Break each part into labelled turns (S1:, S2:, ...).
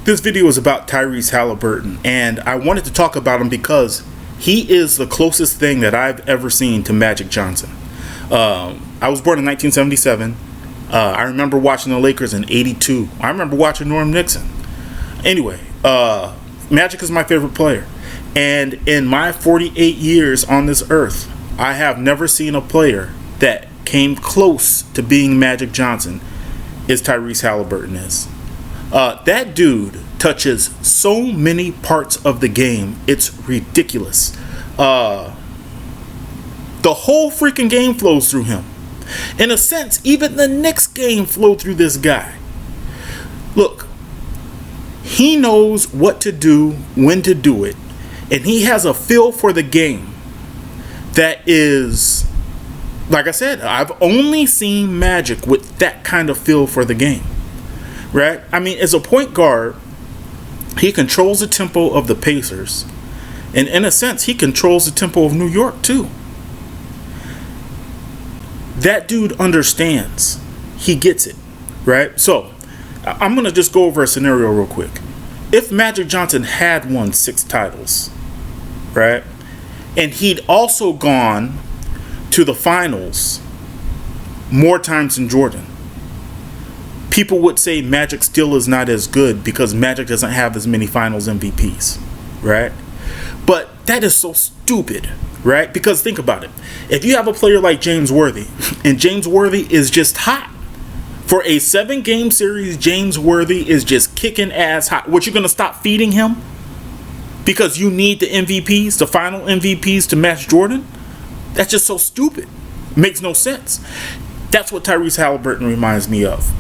S1: This video is about Tyrese Haliburton, and I wanted to talk about him because he is the closest thing that I've ever seen to Magic Johnson. I was born in 1977. I remember watching the Lakers in '82. I remember watching Norm Nixon. Anyway, Magic is my favorite player. And in my 48 years on this earth, I have never seen a player that came close to being Magic Johnson as Tyrese Haliburton is. That dude touches so many parts of the game. It's ridiculous. The whole freaking game flows through him. In a sense, even the Knicks game flowed through this guy. Look, he knows what to do, when to do it, and he has a feel for the game that is, like I said, I've only seen Magic with that kind of feel for the game. Right? I mean, as a point guard, he controls the tempo of the Pacers. And in a sense, he controls the tempo of New York, too. That dude understands. He gets it. Right? So, I'm going to just go over a scenario real quick. If Magic Johnson had won 6 titles, right? And he'd also gone to the finals more times than Jordan, people would say Magic still is not as good because Magic doesn't have as many finals MVPs, right? But that is so stupid, right? Because think about it. If you have a player like James Worthy, and James Worthy is just hot. For a 7-game series, James Worthy is just kicking ass hot. What, you're going to stop feeding him? Because you need the MVPs, the final MVPs to match Jordan? That's just so stupid. Makes no sense. That's what Tyrese Haliburton reminds me of.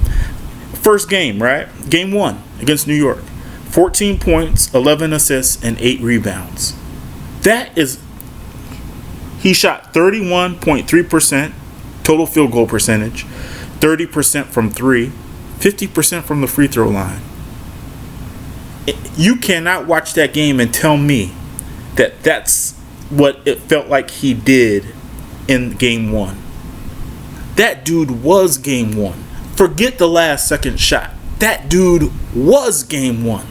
S1: First game, right? Game 1 against New York. 14 points, 11 assists, and 8 rebounds. He shot 31.3% total field goal percentage, 30% from 3, 50% from the free throw line. You cannot watch that game and tell me that that's what it felt like he did in game 1. That dude was game 1. Forget the last second shot. That dude was game 1.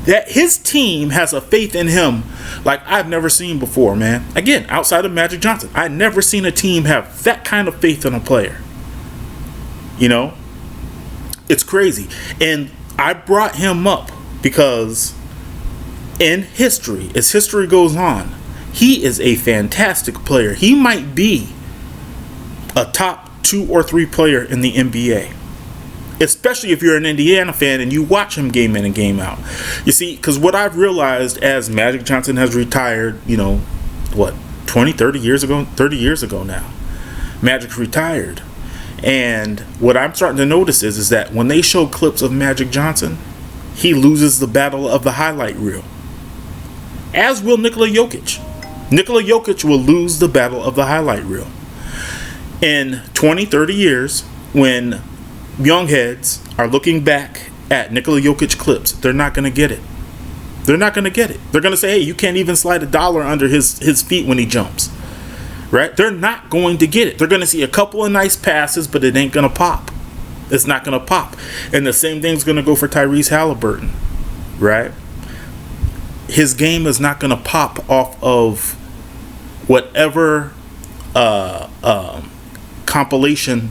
S1: That his team has a faith in him like I've never seen before, man. Again, outside of Magic Johnson, I've never seen a team have that kind of faith in a player. You know, it's crazy. And I brought him up because in history, as history goes on, he is a fantastic player. He might be a top 2 or 3 player in the NBA, especially if you're an Indiana fan and you watch him game in and game out. You see, because what I've realized as Magic Johnson has retired, 30 years ago now, Magic retired. And what I'm starting to notice is that when they show clips of Magic Johnson, he loses the battle of the highlight reel. As will Nikola Jokic. Nikola Jokic will lose the battle of the highlight reel. In 20, 30 years, when young heads are looking back at Nikola Jokic clips, they're not going to get it. They're not going to get it. They're going to say, hey, you can't even slide $1 under his feet when he jumps. Right? They're not going to get it. They're going to see a couple of nice passes, but it ain't going to pop. It's not going to pop. And the same thing's going to go for Tyrese Haliburton. Right? His game is not going to pop off of whatever compilation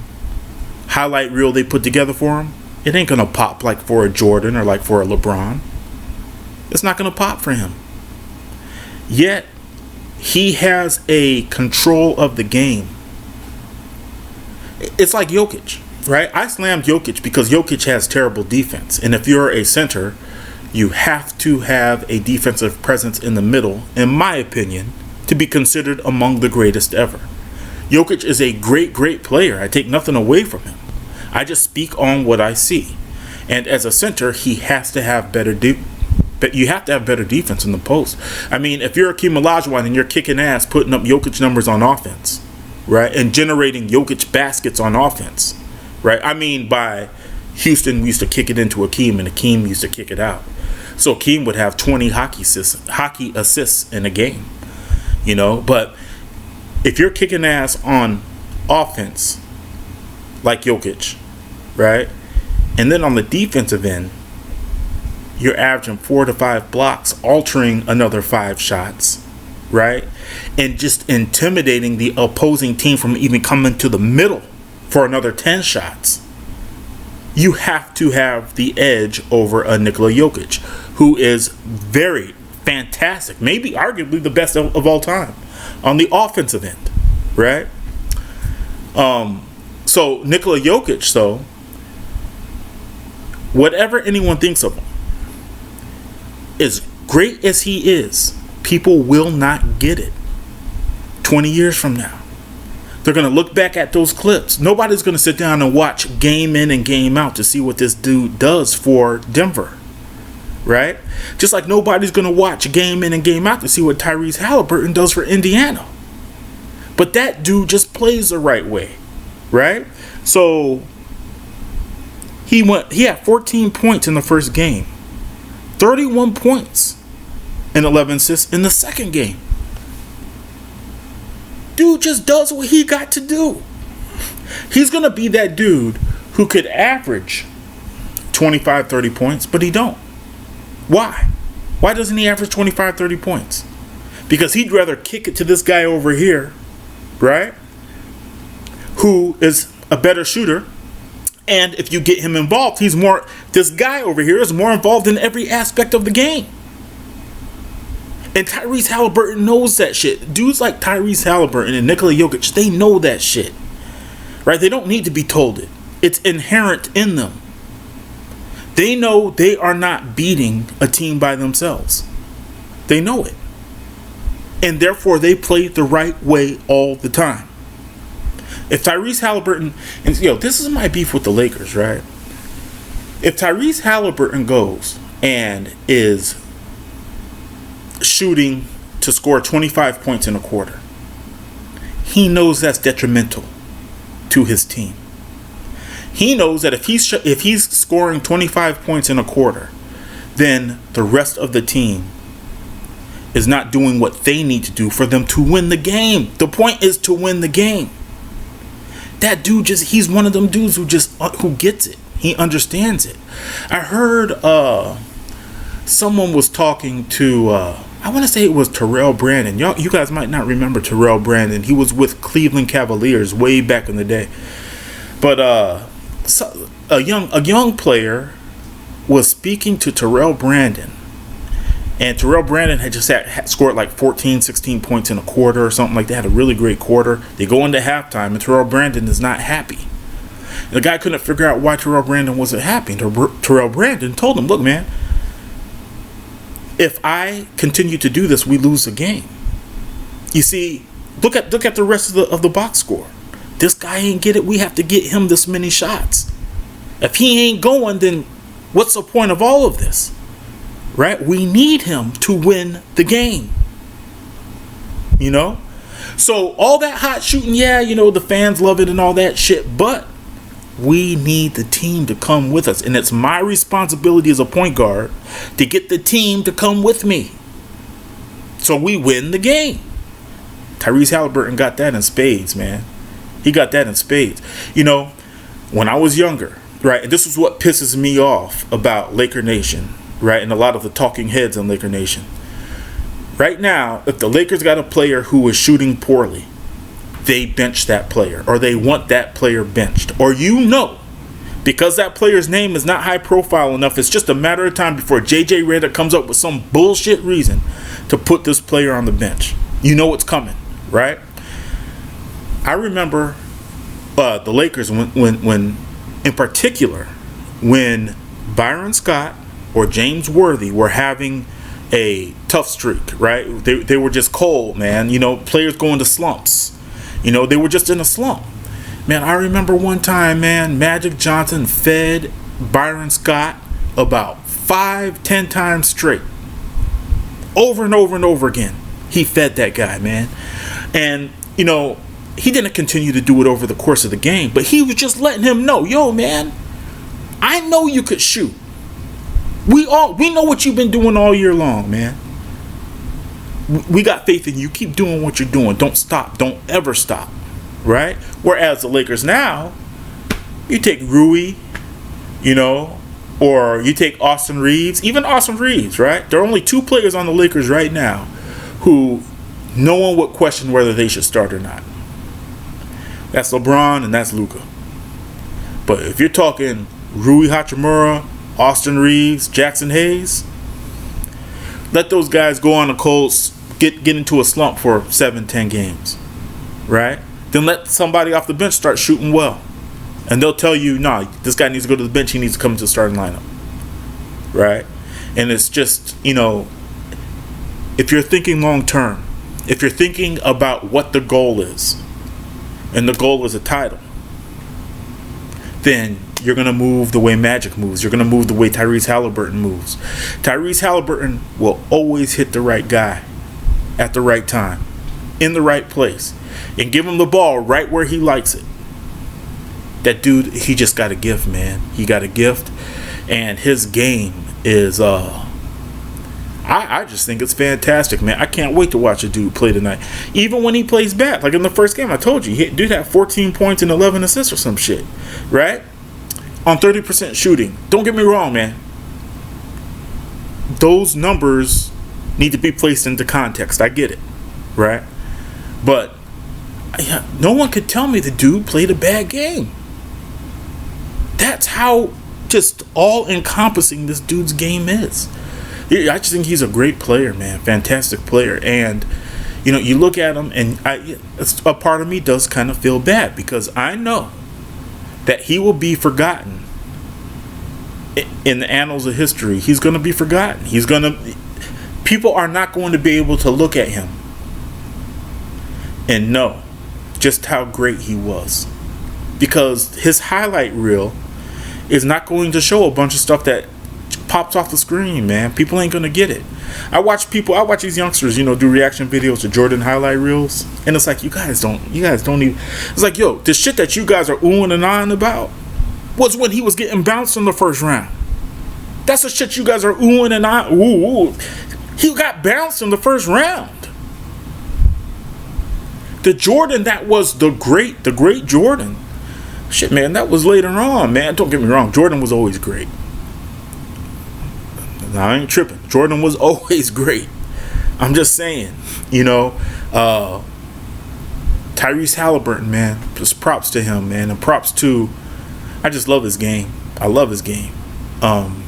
S1: highlight reel they put together for him. It ain't going to pop like for a Jordan or like for a LeBron. It's not going to pop for him. Yet, he has a control of the game. It's like Jokic, right? I slammed Jokic because Jokic has terrible defense. And if you're a center, you have to have a defensive presence in the middle, in my opinion, to be considered among the greatest ever. Jokic is a great, great player. I take nothing away from him. I just speak on what I see. And as a center, he has to have better but you have to have better defense in the post. I mean, if you're Akeem Olajuwon and you're kicking ass, putting up Jokic numbers on offense, right, and generating Jokic baskets on offense, right? I mean, by Houston, we used to kick it into Akeem, and Akeem used to kick it out. So Akeem would have 20 hockey assists in a game, But if you're kicking ass on offense, like Jokic, right, and then on the defensive end, you're averaging 4 to 5 blocks, altering another 5 shots, right? And just intimidating the opposing team from even coming to the middle for another 10 shots. You have to have the edge over a Nikola Jokic, who is very fantastic, maybe arguably the best of all time on the offensive end, right? So Nikola Jokic, so whatever anyone thinks of him, as great as he is, people will not get it 20 years from now. They're going to look back at those clips. Nobody's going to sit down and watch game in and game out to see what this dude does for Denver, right? Just like nobody's going to watch game in and game out to see what Tyrese Haliburton does for Indiana. But that dude just plays the right way, right? So he had 14 points in the first game, 31 points and 11 assists in the second game. Dude just does what he got to do. He's going to be that dude who could average 25, 30 points, but he don't. Why? Why doesn't he average 25, 30 points? Because he'd rather kick it to this guy over here, right? Who is a better shooter. And if you get him involved, this guy over here is more involved in every aspect of the game. And Tyrese Haliburton knows that shit. Dudes like Tyrese Haliburton and Nikola Jokic, they know that shit. Right? They don't need to be told it. It's inherent in them. They know they are not beating a team by themselves. They know it. And therefore, they play the right way all the time. If Tyrese Haliburton, and this is my beef with the Lakers, right? If Tyrese Haliburton goes and is shooting to score 25 points in a quarter, he knows that's detrimental to his team. He knows that if he's scoring 25 points in a quarter, then the rest of the team is not doing what they need to do for them to win the game. The point is to win the game. That dude he's one of them dudes who gets it. He understands it. I heard someone was talking to I want to say it was Terrell Brandon. You guys might not remember Terrell Brandon. He was with Cleveland Cavaliers way back in the day. But a young player was speaking to Terrell Brandon. And Terrell Brandon had just scored like 14, 16 points in a quarter or something like that. Had a really great quarter. They go into halftime and Terrell Brandon is not happy. And the guy couldn't figure out why Terrell Brandon wasn't happy. And Terrell Brandon told him, look, man, if I continue to do this, we lose the game. You see, look at the rest of the box score. This guy ain't get it. We have to get him this many shots. If he ain't going, then what's the point of all of this? Right? We need him to win the game. So all that hot shooting, the fans love it and all that shit, but we need the team to come with us. And it's my responsibility as a point guard to get the team to come with me so we win the game. Tyrese Haliburton got that in spades, man. He got that in spades. When I was younger, right, and this is what pisses me off about Laker Nation, right, and a lot of the talking heads in Laker Nation. Right now, if the Lakers got a player who is shooting poorly, they bench that player, or they want that player benched. Or because that player's name is not high profile enough, it's just a matter of time before JJ Redick comes up with some bullshit reason to put this player on the bench. You know it's coming, right? I remember the Lakers when in particular, when Byron Scott or James Worthy were having a tough streak, right? They were just cold, man. Players going to slumps. They were just in a slump. Man, I remember one time, man, Magic Johnson fed Byron Scott about 5-10 times straight. Over and over and over again. He fed that guy, man. And, he didn't continue to do it over the course of the game, but he was just letting him know, yo, man, I know you could shoot. We know what you've been doing all year long, man. We got faith in you. Keep doing what you're doing. Don't stop. Don't ever stop. Right? Whereas the Lakers now, you take Rui, Or you take Austin Reeves, even Austin Reeves, right? There are only two players on the Lakers right now who no one would question whether they should start or not. That's LeBron and that's Luka. But if you're talking Rui Hachimura, Austin Reeves, Jackson Hayes, let those guys go on a cold, get into a slump for 7-10 games, right? Then let somebody off the bench start shooting well. And they'll tell you, nah, this guy needs to go to the bench. He needs to come to the starting lineup. Right? And it's just, if you're thinking long term, if you're thinking about what the goal is, and the goal is a title, then you're going to move the way Magic moves. You're going to move the way Tyrese Haliburton moves. Tyrese Haliburton will always hit the right guy at the right time, in the right place, and give him the ball right where he likes it. That dude, he just got a gift, man. He got a gift, and his game is I just think it's fantastic, man. I can't wait to watch a dude play tonight. Even when he plays bad, like in the first game, I told you, dude had 14 points and 11 assists or some shit, right? On 30% shooting. Don't get me wrong, man. Those numbers need to be placed into context. I get it, right? But no one could tell me the dude played a bad game. That's how just all-encompassing this dude's game is. I just think he's a great player, man. Fantastic player. And, you look at him, and a part of me does kind of feel bad because I know that he will be forgotten in the annals of history. He's going to be forgotten. People are not going to be able to look at him and know just how great he was. Because his highlight reel is not going to show a bunch of stuff that pops off the screen, man. People ain't gonna get it. I watch these youngsters, do reaction videos to Jordan highlight reels, and it's like you guys don't even. It's like, yo, the shit that you guys are oohing and ahhing about was when he was getting bounced in the first round. That's the shit you guys are oohing and ahhing. Ooh. He got bounced in the first round. The Jordan that was the great Jordan. Shit, man, that was later on, man. Don't get me wrong. Jordan was always great. I ain't tripping. Jordan was always great. I'm just saying, Tyrese Haliburton, man. Just props to him, man. And props to, I just love his game. I love his game. And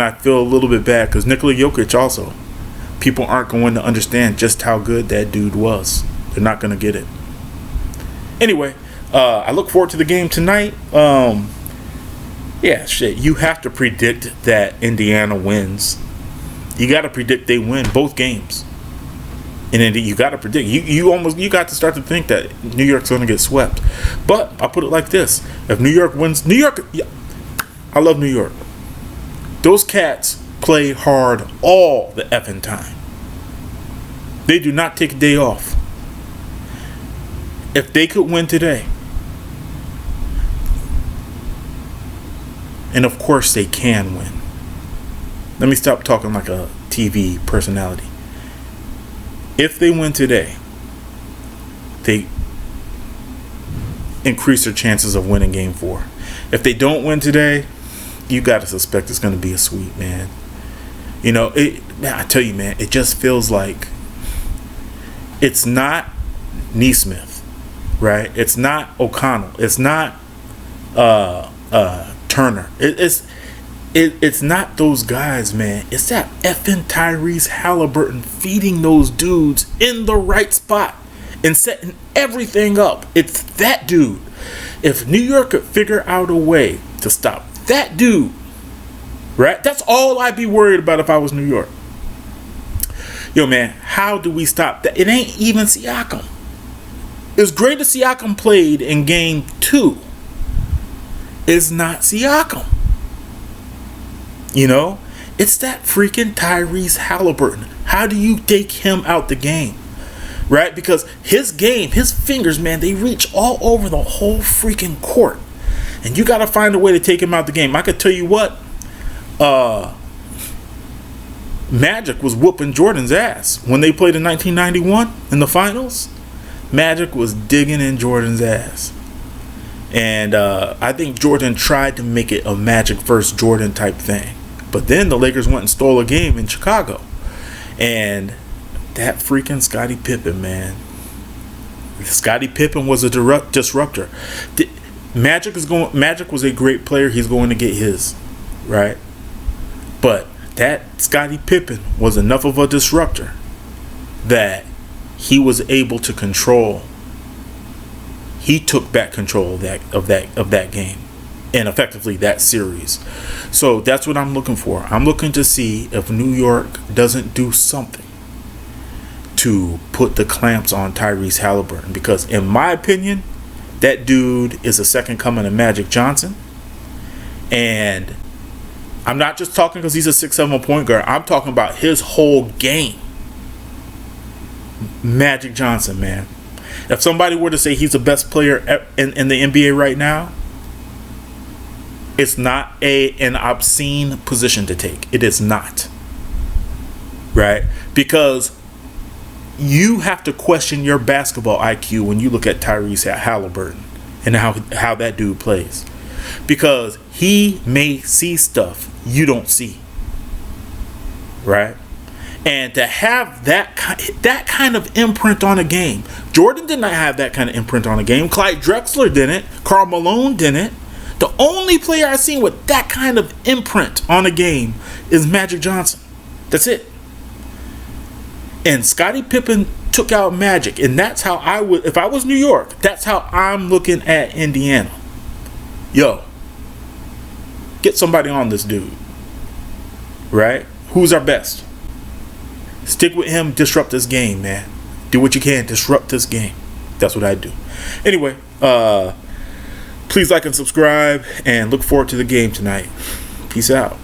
S1: I feel a little bit bad because Nikola Jokic also. People aren't going to understand just how good that dude was. They're not going to get it. Anyway, I look forward to the game tonight. Yeah, shit. You have to predict that Indiana wins. You got to predict they win both games. And then you got to predict. You got to start to think that New York's going to get swept. But I'll put it like this: if New York wins, I love New York. Those cats play hard all the effing time. They do not take a day off. If they could win today, and of course they can win. Let me stop talking like a TV personality. If they win today, they increase their chances of winning game 4. If they don't win today, you got to suspect it's going to be a sweep, man. I tell you, man, it just feels like it's not Neesmith. Right? It's not O'Connell. It's not Turner. It's not those guys, man. It's that effing Tyrese Haliburton feeding those dudes in the right spot and setting everything up. It's that dude. If New York could figure out a way to stop that dude, right? That's all I'd be worried about if I was New York. Yo, man, how do we stop that? It ain't even Siakam. As great as Siakam played in game 2, is not Siakam. It's that freaking Tyrese Haliburton. How do you take him out the game? Right? Because his game, his fingers, man, they reach all over the whole freaking court. And you got to find a way to take him out the game. I could tell you what, Magic was whooping Jordan's ass when they played in 1991 in the finals. Magic was digging in Jordan's ass. And I think Jordan tried to make it a Magic versus Jordan type thing. But then the Lakers went and stole a game in Chicago. And that freaking Scottie Pippen, man. Scottie Pippen was a disruptor. Magic was a great player. He's going to get his, right? But that Scottie Pippen was enough of a disruptor that he was able to control. He took back control of that game, and effectively that series. So that's what I'm looking for. I'm looking to see if New York doesn't do something to put the clamps on Tyrese Haliburton, because in my opinion, that dude is a second coming of Magic Johnson. And I'm not just talking because he's a 6'7" point guard. I'm talking about his whole game. Magic Johnson, man. If somebody were to say he's the best player in the NBA right now, it's not an obscene position to take. It is not. Right? Because you have to question your basketball IQ when you look at Tyrese Haliburton and how that dude plays. Because he may see stuff you don't see. Right? And to have that kind of imprint on a game. Jordan did not have that kind of imprint on a game. Clyde Drexler didn't. Karl Malone didn't. The only player I've seen with that kind of imprint on a game is Magic Johnson. That's it. And Scottie Pippen took out Magic. And that's how I would, if I was New York, that's how I'm looking at Indiana. Yo, get somebody on this dude. Right? Who's our best? Stick with him, disrupt this game, man. Do what you can, disrupt this game. That's what I do. Anyway, please like and subscribe, and look forward to the game tonight. Peace out.